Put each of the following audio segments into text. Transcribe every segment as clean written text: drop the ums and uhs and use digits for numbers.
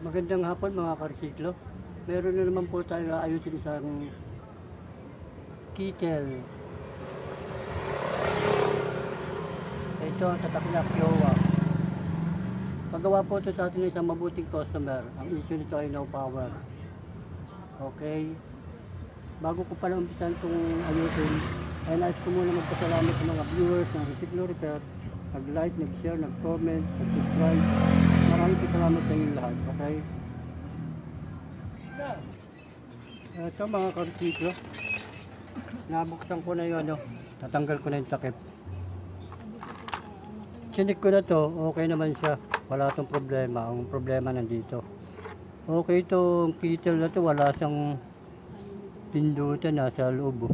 Magandang hapon mga karsiklo. Meron na naman po tayo ayusin isang kittel. Ito ang tatak na Kiowa. Paggawa po ito sa atin ng isang mabuting customer. Ang issue nito ay no power. Okay. Bago ko pala umpisan itong ayusin, ay nais ko muna magpasalamat sa mga viewers ng Resiklo Repair. Nag-like, nag-share, nag-comment, nag-subscribe. Maraming salamat sa inyo lahat. Okay. Ito mga karsiklo, nabuksan ko na yun, natanggal ko na yung takip. Sinik ko na to, okay naman siya, wala itong problema. Ang problema nandito. Okay itong kittel na to, wala siyang pindutan, nasa loob.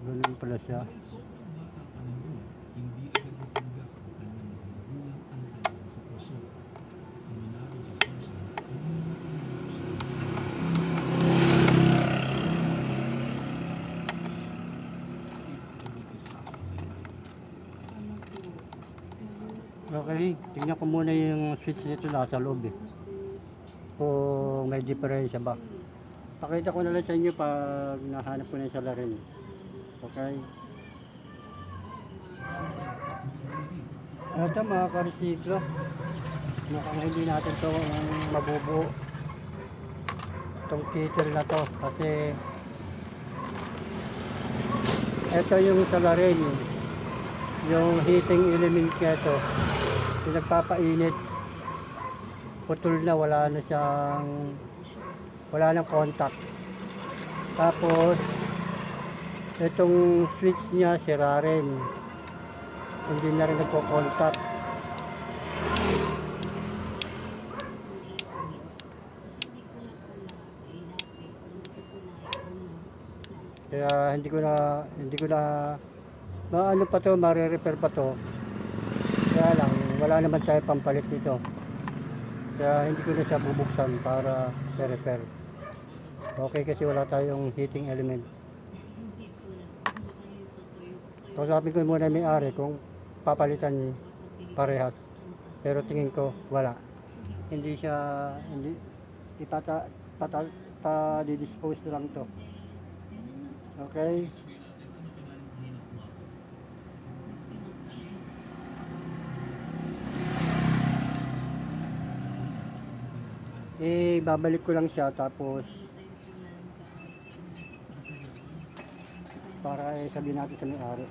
Ganun pala siya. Okay, tingnan ko muna yung switch nito nasa loob kung may diferensya ba. Pakita ko na lang sa inyo pag nahanap ko na yung salarin. Okay. Ito mga karsiklo, mukhang hindi natin ito mabubuo itong kittel na to kasi ito yung salarin, yung heating element niya ito, pinagpapainit, putol na, wala nang contact. Tapos itong switch niya sira rin, hindi na rin nagko-contact. Kaya hindi ko na maano pa to, mare-repair pa to. Kaya lang wala naman tayo pampalit nito. Kaya hindi ko na siya bubuksan para i-repair. Okay, kasi wala tayong heating element. Kausapin ko muna may-ari kung papalitan parehas. Pero tingin ko wala. Hindi di-dispose lang to. Okay. Babalik ko lang siya tapos para sabihin natin sa may-ari.